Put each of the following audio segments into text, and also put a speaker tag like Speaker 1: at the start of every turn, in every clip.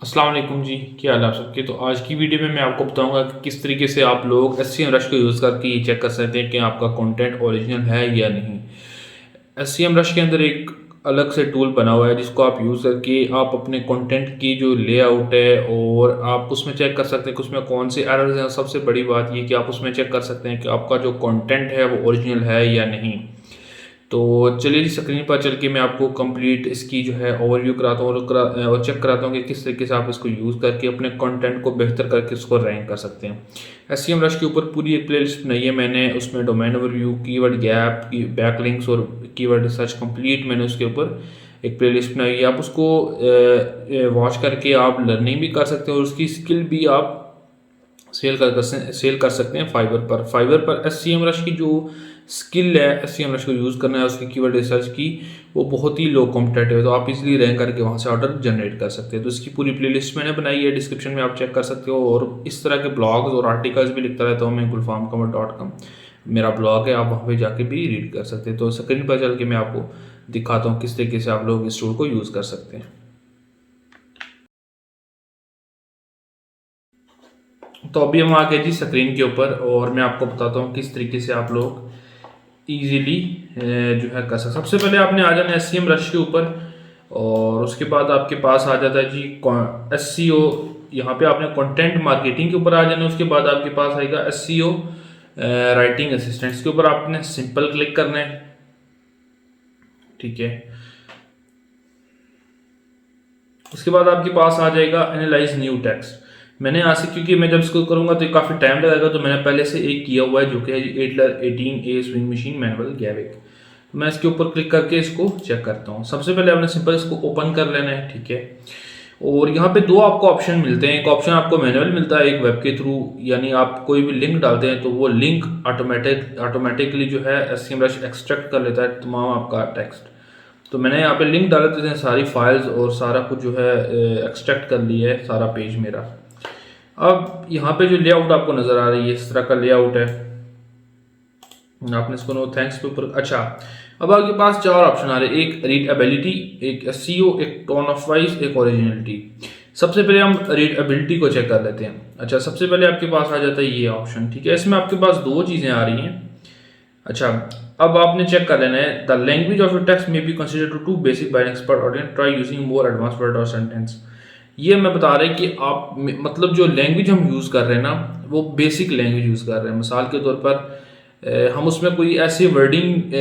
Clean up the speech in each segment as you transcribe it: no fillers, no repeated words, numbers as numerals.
Speaker 1: अस्सलाम वालेकुम जी, क्या हाल है आप सबके। तो आज की वीडियो में मैं आपको बताऊंगा कि किस तरीके से आप लोग एससीएम रश को यूज़ करके ये चेक कर सकते हैं कि आपका कंटेंट ओरिजिनल है या नहीं। एससीएम रश के अंदर एक अलग से टूल बना हुआ है जिसको आप यूज़ करके आप अपने कंटेंट की जो लेआउट है और आप उसमें चेक कर सकते हैं कि उसमें कौन से एरर्स हैं। सबसे बड़ी बात ये कि आप उसमें चेक कर सकते हैं कि आपका जो कंटेंट है वो ओरिजिनल है या नहीं। तो चलिए जी, स्क्रीन पर चल के मैं आपको कंप्लीट इसकी जो है ओवरव्यू कराता हूँ और चेक कराता हूँ कि किस तरीके से आप इसको यूज़ करके अपने कंटेंट को बेहतर करके उसको रैंक कर सकते हैं। एसईएम रश के ऊपर पूरी एक प्लेलिस्ट बनाई है मैंने, उसमें domain overview, keyword gap, backlinks और कीवर्ड रिसर्च कंप्लीट मैंने उसके ऊपर एक प्लेलिस्ट बनाई है। आप उसको वॉच करके आप लर्निंग भी कर सकते हैं और उसकी स्किल भी आप सेल कर सकते हैं फाइवर पर एससीएम रश की जो स्किल है एससीएम रश को यूज़ करना है उसकी कीवर्ड रिसर्च की, वो बहुत ही लो कॉम्पिटेटिव है। तो आप इजीली रैंक करके वहाँ से ऑर्डर जनरेट कर सकते हैं। तो इसकी पूरी प्लेलिस्ट मैंने बनाई है, डिस्क्रिप्शन में आप चेक कर सकते हो। और इस तरह के ब्लॉग्स और आर्टिकल्स भी लिखता रहता हूँ मैं, gulfamkamal.com मेरा ब्लॉग है, आप वहाँ पे जाके भी रीड कर सकते हैं। तो स्क्रीन पर चल के मैं आपको दिखाता हूँ किस तरीके से आप लोग इस टूल को यूज़ कर सकते हैं। तो अभी हम आ गए जी स्क्रीन के ऊपर और मैं आपको बताता हूँ किस तरीके से आप लोग इजीली जो है कर सकते। सबसे पहले आपने आ जाना एससीएम रश के ऊपर और उसके बाद आपके पास आ जाता है जी एससीओ। यहाँ पे आपने कंटेंट मार्केटिंग के ऊपर आ जाना है। उसके बाद आपके पास आएगा एससीओ राइटिंग असिस्टेंट्स के ऊपर आपने सिंपल क्लिक करना है, ठीक है। उसके बाद आपके पास आ जाएगा एनालाइज न्यू टेक्स्ट। मैंने यहाँ से, क्योंकि मैं जब इसको करूँगा तो काफ़ी टाइम लगेगा, तो मैंने पहले से एक किया हुआ है जो कि है Adler 18A sewing machine manual गैविक। तो मैं इसके ऊपर क्लिक करके इसको चेक करता हूँ। सबसे पहले आपने सिंपल इसको ओपन कर लेना है, ठीक है। और यहाँ पे दो आपको ऑप्शन मिलते हैं। एक ऑप्शन आपको मैनुअल मिलता है एक वेब के थ्रू, यानी आप कोई भी लिंक डालते हैं तो वो लिंक ऑटोमेटिकली जो है एससीएम रश एक्सट्रैक्ट कर लेता है तमाम आपका टेक्स्ट। तो मैंने यहाँ पे लिंक डाले थे, सारी फाइल्स और सारा कुछ जो है एक्सट्रैक्ट कर लिया है सारा पेज मेरा। अब यहाँ पे जो लेआउट आपको नज़र आ रही है इस तरह का लेआउट है। आपने इसको नो थैंक्स के ऊपर, अच्छा, अब आपके पास चार ऑप्शन आ रहे हैं, एक रीडेबिलिटी, एक एसईओ, एक टोन ऑफ वॉइस, एक ओरिजिनलिटी। सबसे पहले हम रीडेबिलिटी को चेक कर लेते हैं। अच्छा, सबसे पहले आपके पास आ जाता है ये ऑप्शन, ठीक है। इसमें आपके पास दो चीज़ें आ रही हैं। अच्छा, अब आपने चेक कर लेना है the language of your text may be considered to basic by an expert audience, try using more advance word और सेंटेंस। ये मैं बता रहा है कि आप मतलब जो लैंग्वेज हम यूज़ कर रहे हैं ना वो बेसिक लैंग्वेज यूज़ कर रहे हैं। मिसाल के तौर पर हम उसमें कोई ऐसी वर्डिंग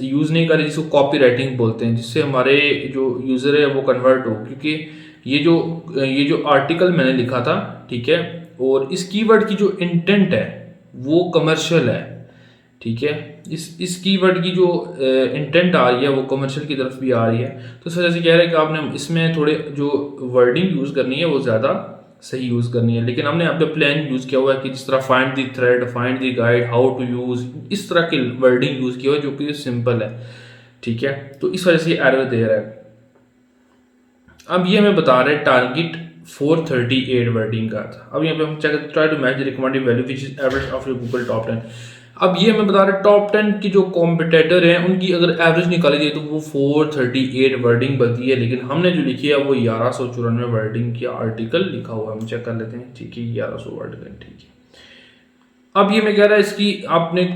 Speaker 1: यूज़ नहीं कर रहे जिसको कॉपी राइटिंग बोलते हैं, जिससे हमारे जो यूज़र है वो कन्वर्ट हो। क्योंकि ये जो आर्टिकल मैंने लिखा था, ठीक है, और इस कीवर्ड की जो इंटेंट है वो कमर्शियल है, ठीक है। इस कीवर्ड की जो इंटेंट आ रही है वो कमर्शियल की तरफ भी आ रही है। तो इस वजह से कह रहे हैं कि आपने इसमें थोड़े जो वर्डिंग यूज़ करनी है वो ज़्यादा सही यूज़ करनी है। लेकिन हमने यहाँ पे प्लान यूज़ किया हुआ है कि जिस तरह find the thread, find the guide, how to use, इस तरह की वर्डिंग यूज़ किया हुआ है जो कि सिंपल है, ठीक है। तो इस वजह से ये एरर दे रहा है। अब ये हमें बता रहे हैं टारगेट 438 वर्डिंग का था। अब यहाँ पे हम check try to match the recommended value which is average of your Google top 10। अब ये हमें बता रहे टॉप 10 की जो कॉम्पिटेटर हैं उनकी अगर एवरेज निकाली जाए तो वो 438 वर्डिंग बनती है, लेकिन हमने जो लिखी है वो 1194 वर्डिंग की आर्टिकल लिखा हुआ है। हम चेक कर लेते हैं, ठीक है, 1100 वर्ड का, ठीक है। अब ये मैं कह रहा है इसकी आपने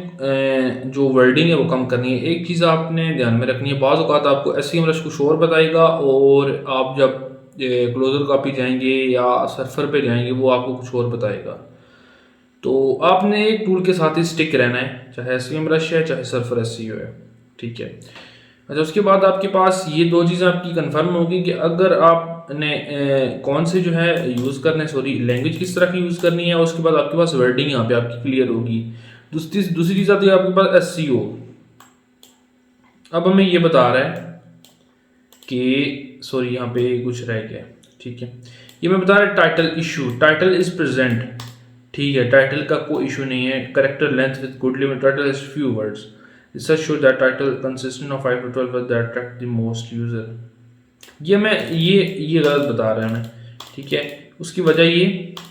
Speaker 1: जो वर्डिंग है वो कम करनी है। एक चीज़ आपने ध्यान में रखनी है, बाज़ औक़ात आपको एसईएम रश कुछ और बताएगा और आप जब क्लोजर कॉपी जाएंगे या सर्फर पे जाएंगे वो आपको कुछ और बताएगा। तो आपने एक टूल के साथ ही स्टिक रहना है, चाहे एसईएम रश है चाहे सर्फर एसईओ है, ठीक है। अच्छा, उसके बाद आपके पास ये दो चीज़ें आपकी कंफर्म होगी कि अगर आपने कौन से जो है यूज़ करने, सॉरी, लैंग्वेज किस तरह की यूज़ करनी है। उसके बाद आपके पास वर्डिंग यहाँ पे आपकी क्लियर होगी। दूसरी चीज़ आती है आपके पास एसईओ। अब हमें ये बता रहा है कि, सॉरी, यहाँ पे कुछ रह गया, ठीक है। ये मैं बता रहा है title issue, title is present, ठीक है, टाइटल का कोई इशू नहीं है। Character length with good limit, title has few words, research show that title consistent of 5 to 12 words that attract the most user. ये गलत बता रहा है हमें, ठीक है। उसकी वजह ये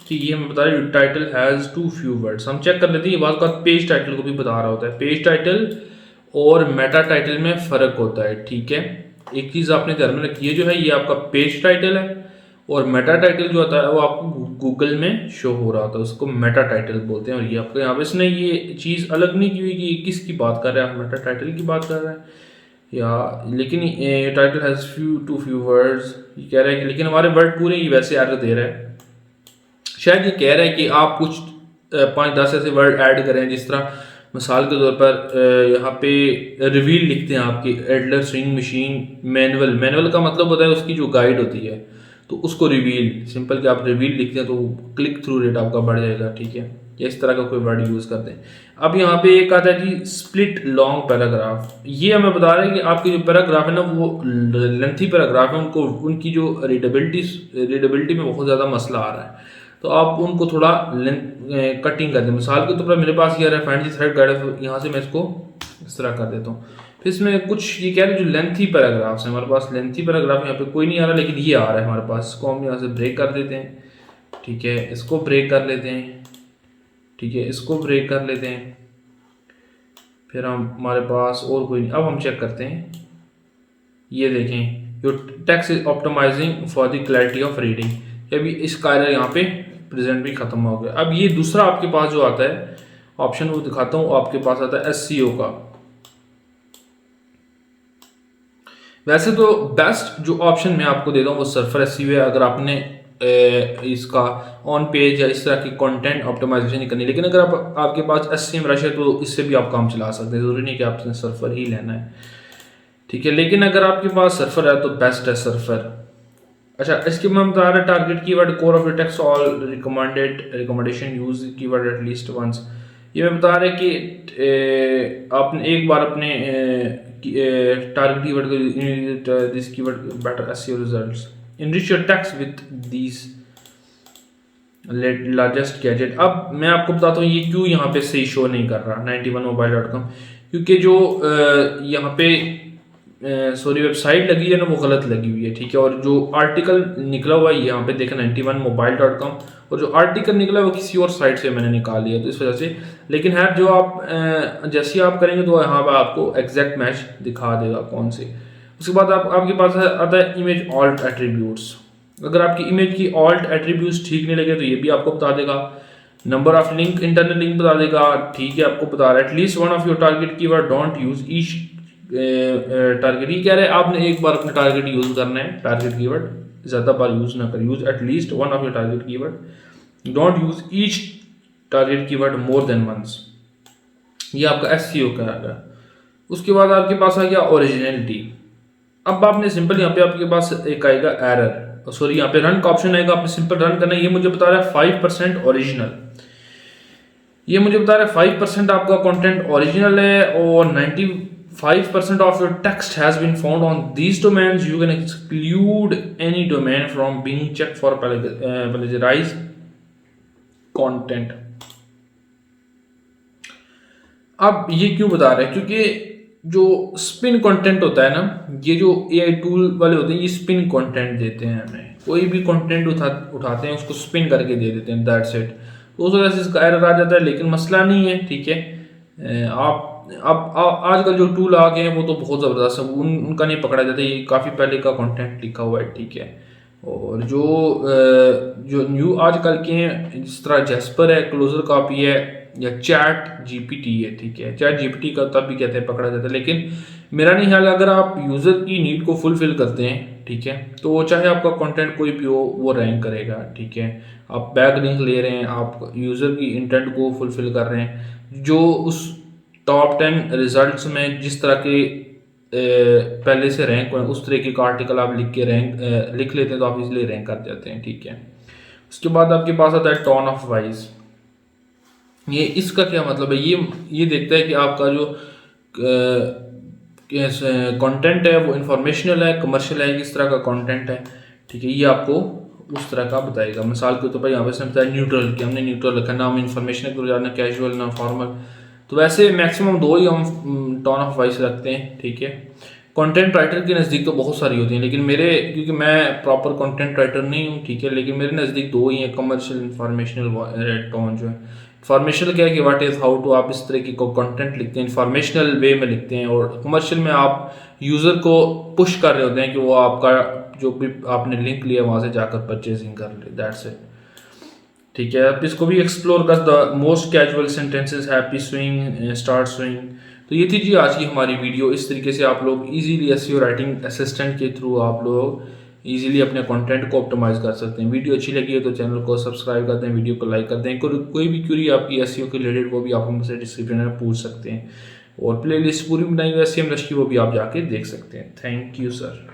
Speaker 1: कि ये हमें बता रहा है title has too few words. हम चेक कर लेते हैं, ये बात का पेज टाइटल को भी बता रहा होता है। पेज टाइटल और मेटा टाइटल में फ़र्क होता है, ठीक है। एक चीज़ आपने ध्यान में रखी है, जो है ये आपका पेज टाइटल है और मेटा टाइटल जो होता है वो आपको गूगल में शो हो रहा होता है, उसको मेटा टाइटल बोलते हैं। और ये आपको यहाँ पे इसने ये चीज़ अलग नहीं की हुई कि किसकी बात कर रहे हैं, आप मेटा टाइटल की बात कर रहे हैं या, लेकिन टाइटल हैज़ फ्यू वर्ड्स, ये कह रहा है कि लेकिन हमारे वर्ड पूरे ही वैसे एरर दे रहा है। शायद ये कह रहा है कि आप कुछ 5-10 ऐसे वर्ड ऐड करें, जिस तरह मिसाल के तौर पर यहाँ पे रिवील लिखते हैं आपकी Adler swing machine manual, manual का मतलब होता है उसकी जो गाइड होती है, तो उसको रिवील, सिंपल कि आप रिवील लिखते हैं तो क्लिक थ्रू रेट आपका बढ़ जाएगा, ठीक है, या इस तरह का कोई वर्ड यूज़ करते हैं। अब यहाँ पे एक आता है जी स्प्लिट लॉन्ग पैराग्राफ, ये हमें बता रहे हैं कि आपके जो पैराग्राफ है ना वो लेंथी पैराग्राफ है, उनको उनकी जो रीडेबिलिटी में बहुत ज़्यादा मसला आ रहा है, तो आप उनको थोड़ा कटिंग कर दें। मिसाल के तौर पर मेरे पास ये फाइंड दी थ्रेड गाइड, यहाँ से मैं इसको इस तरह कर देता हूँ। फिर इसमें कुछ ये कह रहे हैं जो लेंथी पैराग्राफ्स हैं, हमारे पास लेंथी पैराग्राफ यहाँ पे कोई नहीं आ रहा, लेकिन ये आ रहा है हमारे पास, इसको हम यहाँ से ब्रेक कर देते हैं, ठीक है, इसको ब्रेक कर लेते हैं, ठीक है, इसको ब्रेक कर लेते हैं, फिर हमारे पास और कोई नहीं। अब हम चेक करते हैं, ये देखें your text is optimising for the clarity of reading, अभी इस कार्य यहाँ पे प्रेजेंट भी खत्म हो गया। अब ये दूसरा आपके पास जो आता है ऑप्शन वो दिखाता हूँ, आपके पास आता है SEO का। वैसे तो बेस्ट जो ऑप्शन मैं आपको देता हूँ वो सर्फर SEO है, अगर आपने इसका ऑन पेज या इस तरह की कंटेंट ऑप्टिमाइजेशन नहीं करनी, लेकिन अगर आपके पास SEMrush है तो इससे भी आप काम चला सकते हैं, जरूरी नहीं कि आपने सर्फर ही लेना है, ठीक है, लेकिन अगर आपके पास सर्फर है तो बेस्ट है सर्फर। अच्छा, इसके मैं बता रहा target keyword core of your text all recommendation use keyword at least once, ये मैं बता रहा कि आपने एक बार अपने target keyword this keyword better SEO results, enrich your text with this largest gadget. अब मैं आपको बताता हूँ ये क्यों यहाँ पे सही शो नहीं कर रहा 91mobile.com, क्योंकि जो यहाँ पे सॉरी वेबसाइट लगी है ना वो गलत लगी हुई है, ठीक है, और जो आर्टिकल निकला हुआ है यहाँ पे देखें 91mobile.com, और जो आर्टिकल निकला है वो किसी और साइट से मैंने निकाल लिया, तो इस वजह से। लेकिन है जो आप जैसे ही आप करेंगे तो यहाँ पर आपको एग्जैक्ट मैच दिखा देगा कौन से। उसके बाद आपके पास आता है इमेज ऑल्ट एट्रीब्यूट्स, अगर आपकी इमेज की ऑल्ट एट्रीब्यूट्स ठीक नहीं लगे तो ये भी आपको बता देगा। Number of link, internal link बता देगा, ठीक है, आपको बता रहा है at least one of your target keyword don't use each target, ये कह रहे हैं आपने एक बार अपने टारगेट यूज करना है, टारगेट कीवर्ड ज़्यादा बार यूज ना करें, use at least one of your target keyword, don't use each target keyword more than once, ये आपका SEO का आएगा। उसके बाद आपके पास आ गया ओरिजिनलिटी। अब आपने सिंपल यहाँ पे आपके पास एक आएगा एरर, सॉरी यहाँ पे रन का ऑप्शन आएगा, आपने सिंपल रन करना है। ये मुझे बता रहा है 5% ओरिजिनल, ये मुझे बता रहा है 5% आपका कंटेंट ओरिजिनल है, और 95% of your text has been found on these domains. You can exclude any domain from being checked for plagiarized content. अब ये क्यों बता रहे हैं, क्योंकि जो स्पिन कंटेंट होता है ना, ये जो AI टूल वाले होते हैं ये स्पिन कंटेंट देते हैं हमें, कोई भी कंटेंट उठाते हैं उसको स्पिन करके दे देते हैं, दैट्स इट। तो उस वजह से इसका एरर आ जाता है, लेकिन मसला नहीं है, ठीक है। आप अब आजकल जो टूल आ गए हैं वो तो बहुत ज़बरदस्त है, उनका नहीं पकड़ा जाता, ये काफ़ी पहले का कंटेंट लिखा हुआ है, ठीक है। और जो न्यू आजकल के हैं जिस तरह जैस्पर है, क्लोजर कॉपी है, या चैट GPT है, ठीक है, चैट GPT का तब भी कहते हैं पकड़ा जाता है, लेकिन मेरा नहीं ख्याल अगर आप यूज़र की नीड को फुलफिल करते हैं, ठीक है, तो चाहे आपका कंटेंट कोई भी हो वो रैंक करेगा, ठीक है। आप बैक लिंक ले रहे हैं, आप यूज़र की इंटेंट को फुलफिल कर रहे हैं, जो उस टॉप 10 रिजल्ट्स में जिस तरह के पहले से रैंक हुए उस तरीके का आर्टिकल आप लिख लेते हैं तो आप इसलिए रैंक कर जाते हैं, ठीक है। उसके बाद आपके पास आता है टोन ऑफ वॉइस। ये इसका क्या मतलब है, ये देखता है कि आपका जो कंटेंट है वो इंफॉर्मेशनल है, कमर्शियल है, किस तरह का कंटेंट है, ठीक है, ये आपको उस तरह का बताएगा। मिसाल के तौर पर यहाँ पर इसने बताया न्यूट्रल, कि हमने न्यूट्रल रखा, ना हम इंफॉर्मेशन को ना कैजुअल ना फॉर्मल, तो वैसे मैक्सिमम 2 ही हम टोन ऑफ वॉइस रखते हैं, ठीक है। कंटेंट राइटर के नज़दीक तो बहुत सारी होती हैं, लेकिन मेरे, क्योंकि मैं प्रॉपर कंटेंट राइटर नहीं हूँ, ठीक है, लेकिन मेरे नज़दीक 2 ही हैं, कमर्शियल इंफॉर्मेशनल टोन जो है। इंफॉर्मेशनल क्या है कि व्हाट इज़ हाउ टू, आप इस तरीके को कंटेंट लिखते हैं, इंफॉर्मेशनल वे में लिखते हैं, और कमर्शियल में आप यूज़र को पुश कर रहे होते हैं कि वो आपका जो भी आपने लिंक लिया वहाँ से जाकर परचेजिंग कर ले, दैट्स इट। ठीक है, आप इसको भी एक्सप्लोर कर, the most casual sentences, happy swing, start swing. तो ये थी जी आज की हमारी वीडियो। इस तरीके से आप लोग इजीली एसईओ राइटिंग असिस्टेंट के थ्रू आप लोग इजीली अपने कंटेंट को ऑप्टिमाइज कर सकते हैं। वीडियो अच्छी लगी है तो चैनल को सब्सक्राइब कर दें, वीडियो को लाइक कर दें। कोई भी क्यूरी आपकी एसईओ के रिलेटेड वो भी आप हमसे डिस्क्रिप्शन में पूछ सकते हैं, और प्लेलिस्ट पूरी बनाई हुई है एसईएम रश की, वो भी आप जाके देख सकते हैं। Thank you sir.